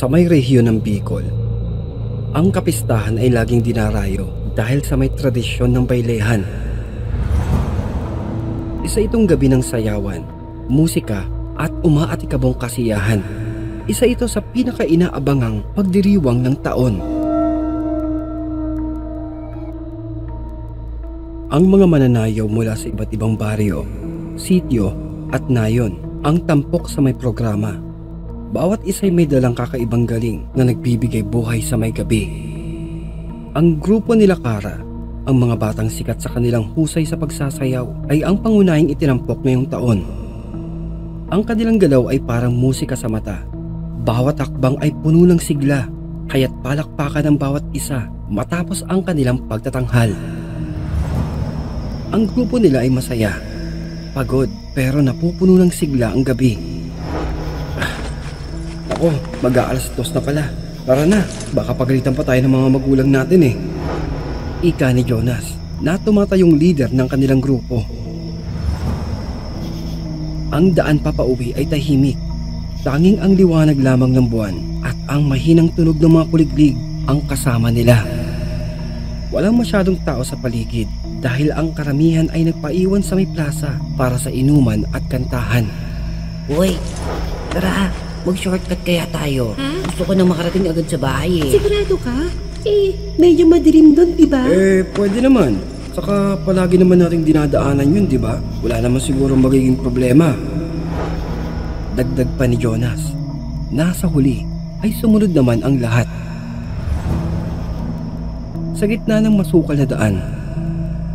Sa may rehiyon ng Bicol, ang kapistahan ay laging dinarayo dahil sa may tradisyon ng baylehan. Isa itong gabi ng sayawan, musika at umaatikabong kasiyahan. Isa ito sa pinaka-inaabangang pagdiriwang ng taon. Ang mga mananayaw mula sa iba't ibang baryo, sityo at nayon ang tampok sa may programa. Bawat isa'y may dalang kakaibang galing na nagbibigay buhay sa may gabi. Ang grupo nila Kara, ang mga batang sikat sa kanilang husay sa pagsasayaw, ay ang pangunahing itinampok ngayong taon. Ang kanilang galaw ay parang musika sa mata. Bawat hakbang ay puno ng sigla, kaya't palakpakan ng bawat isa matapos ang kanilang pagtatanghal. Ang grupo nila ay masaya, pagod pero napupuno ng sigla ang gabi. Ako, mag-aalas 2 na pala. Tara na, baka pagalitan pa tayo ng mga magulang natin eh. Ika ni Jonas na tumatayong leader ng kanilang grupo. Ang daan papauwi ay tahimik. Tanging ang liwanag lamang ng buwan at ang mahinang tunog ng mga kuliglig ang kasama nila. Walang masyadong tao sa paligid dahil ang karamihan ay nagpaiwan sa may plaza para sa inuman at kantahan. Uy, tara, mag-shortcut kaya tayo. Gusto ko nang makarating agad sa bahay eh. Sigurado ka? Medyo madilim doon, diba? Pwede naman. Saka palagi naman nating dinadaanan yun, diba? Wala naman siguro magiging problema. Dagdag pa ni Jonas. Nasa huli ay sumunod naman ang lahat. Sa gitna ng masukal na daan,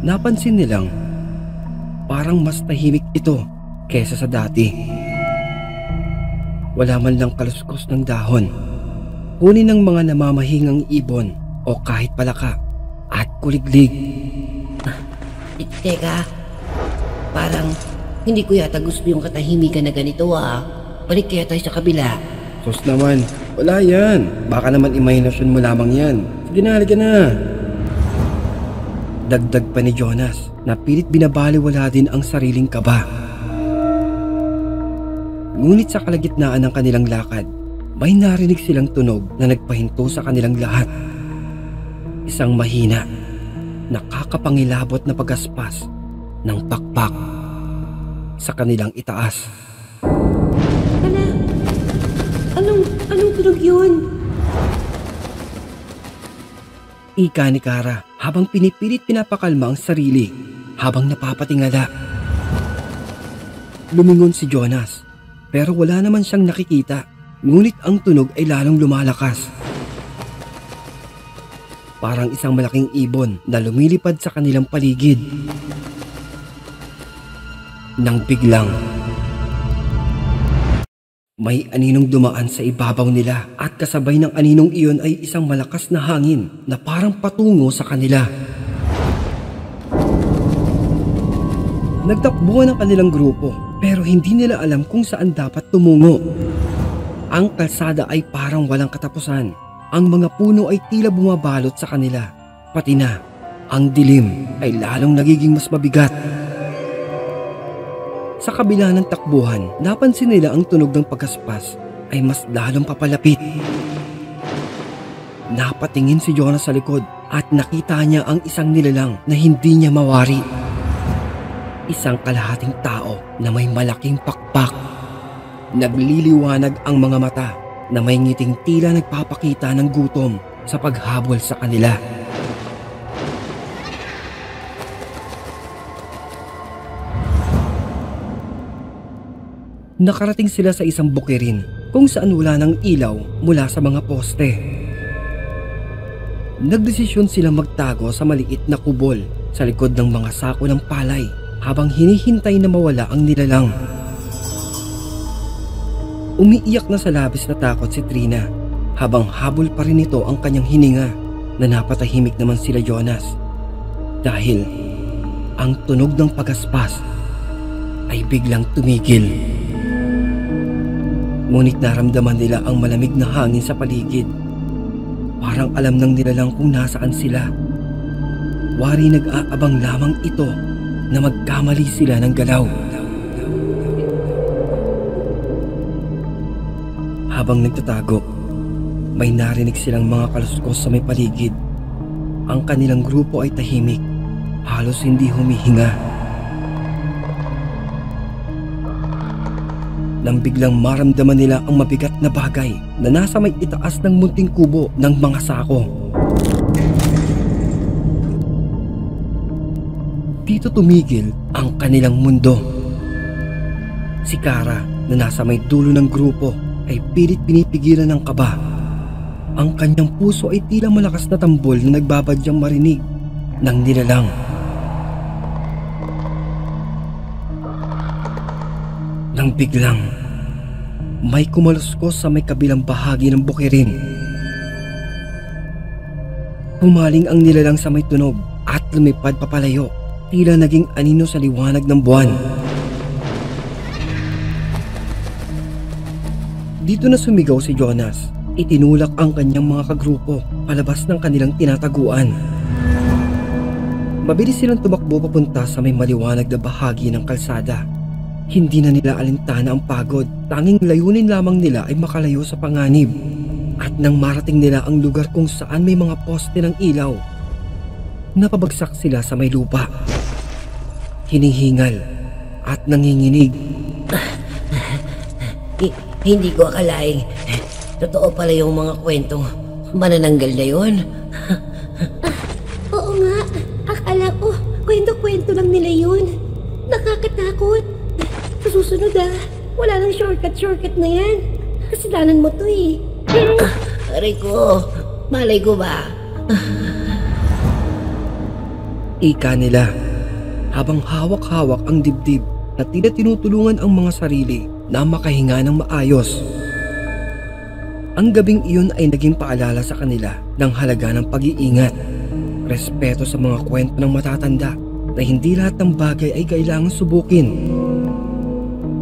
napansin nilang parang mas tahimik ito kesa sa dati. Wala man lang kaluskos ng dahon, huni ng mga namamahingang ibon o kahit palaka at kuliglig. Teka, parang hindi ko yata gusto yung katahimikan na ganito ah. Balik kaya tayo sa kabila. Sus naman, wala yan. Baka naman imahinasyon mo lamang yan. Sige na, halika na. Dagdag pa ni Jonas na pilit binabaliwala din ang sariling kaba. Ngunit sa kalagitnaan ng kanilang lakad, may narinig silang tunog na nagpahinto sa kanilang lahat. Isang mahina, nakakapangilabot na pagaspas ng pakpak sa kanilang itaas. Anong tunog yun? Ika ni Kara habang pinipilit pinapakalma ang sarili habang napapatingala. Lumingon si Jonas pero wala naman siyang nakikita, ngunit ang tunog ay lalong lumalakas. Parang isang malaking ibon na lumilipad sa kanilang paligid. Nang biglang may aninong dumaan sa ibabaw nila at kasabay ng aninong iyon ay isang malakas na hangin na parang patungo sa kanila. Nagtakbuhan ang kanilang grupo pero hindi nila alam kung saan dapat tumungo. Ang kalsada ay parang walang katapusan. Ang mga puno ay tila bumabalot sa kanila. Pati na, ang dilim ay lalong nagiging mas mabigat. Sa kabila ng takbuhan, napansin nila ang tunog ng pagaspas ay mas lalong papalapit. Napatingin si Jonas sa likod at nakita niya ang isang nilalang na hindi niya mawari. Isang kalahating tao na may malaking pakpak. Nagliliwanag ang mga mata na may ngiting tila nagpapakita ng gutom sa paghabol sa kanila. Nakarating sila sa isang bukirin kung saan wala ng ilaw mula sa mga poste. Nagdesisyon silang magtago sa maliit na kubol sa likod ng mga sako ng palay habang hinihintay na mawala ang nilalang. Umiiyak na sa labis na takot si Trina habang habol pa rin ito ang kanyang hininga na napatahimik naman sila Jonas dahil ang tunog ng pagaspas ay biglang tumigil. Ngunit naramdaman nila ang malamig na hangin sa paligid. Parang alam ng nilalang kung nasaan sila. Wari nag-aabang lamang ito na magkamali sila ng galaw. Habang nagtatago, May narinig silang mga kaluskos sa may paligid. Ang kanilang grupo ay tahimik, halos hindi humihinga. Nang biglang maramdaman nila ang mabigat na bagay na nasa may itaas ng munting kubo ng mga sako. Dito tumigil ang kanilang mundo. Si Kara na nasa may dulo ng grupo ay pilit pinipigilan ng kaba. Ang kanyang puso ay tila malakas na tambol na nagbabadyang marinig ng nilalang. Nang biglang may kumaluskos sa may kabilang bahagi ng bukirin. Humaling ang nilalang sa may tunog at lumipad papalayo, tila naging anino sa liwanag ng buwan. Dito na sumigaw si Jonas. Itinulak ang kanyang mga kagrupo palabas ng kanilang tinataguan. Mabilis silang tumakbo papunta sa may maliwanag na bahagi ng kalsada. Hindi na nila alintana ang pagod, tanging layunin lamang nila ay makalayo sa panganib. At nang marating nila ang lugar kung saan may mga poste ng ilaw, napabagsak sila sa may lupa. Hinihingal at nanginginig. Hindi ko akalaing totoo pala yung mga kwentong manananggal na yun. Oo nga, akala ko kwento-kwento lang nila yun. Nakakatakot. Sa susunod wala nang shortcut na yan. Kasalanan mo to eh. Aray ko, malay ko ba? Ika nila, habang hawak-hawak ang dibdib na tila tinutulungan ang mga sarili na makahinga ng maayos. Ang gabing iyon ay naging paalala sa kanila ng halaga ng pag-iingat, respeto sa mga kwento ng matatanda na hindi lahat ng bagay ay kailangang subukin.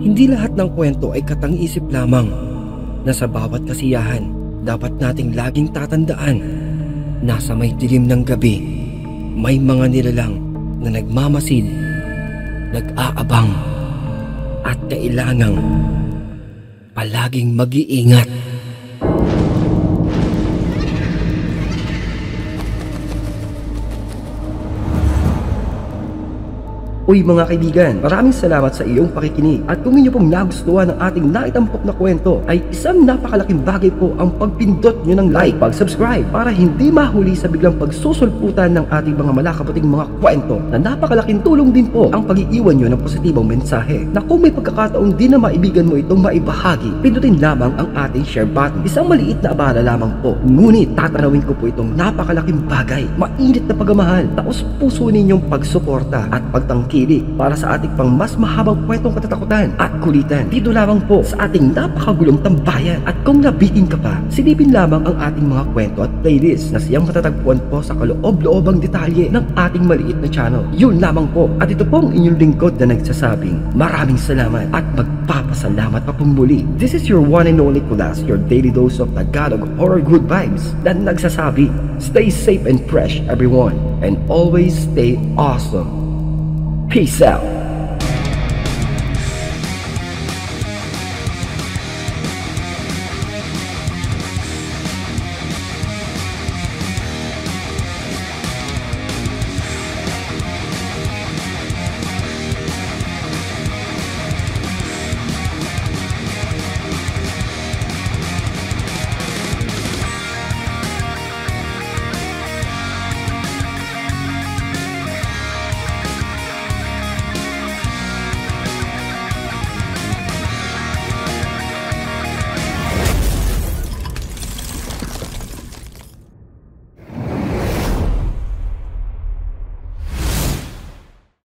Hindi lahat ng kwento ay katang-isip lamang na sa bawat kasiyahan dapat nating laging tatandaan na sa may dilim ng gabi may mga nilalang na nagmamasid, nag-aabang at kailangang palaging mag-iingat. Uy mga kaibigan, maraming salamat sa iyong pakikinig at kung inyo pong nagustuhan ng ating naitampok na kwento ay isang napakalaking bagay po ang pagpindot nyo ng like, pag-subscribe para hindi mahuli sa biglang pagsusulputan ng ating mga malakabuting mga kwento na napakalaking tulong din po ang pag-iiwan nyo ng positibong mensahe na kung may pagkakataon din na maibigan mo itong maibahagi, pindutin lamang ang ating share button. Isang maliit na abala lamang po, ngunit tatanawin ko po itong napakalaking bagay, mainit na pagmamahal, taos puso ninyong pagsuporta at pagtangkilik para sa ating pang mas mahabang kwentong katatakutan at kulitan dito lamang po sa ating napakagulong tambayan. At kung nabitin ka pa, silipin lamang ang ating mga kwento at playlist na siyang matatagpuan po sa kaloob-loobang detalye ng ating maliit na channel. Yun lamang po, at ito pong inyong lingkod na nagsasabing maraming salamat at magpapasalamat pa pong muli. This is your one and only Kulas, your daily dose of Tagalog horror good vibes na nagsasabi, stay safe and fresh everyone, and always stay awesome. Peace out.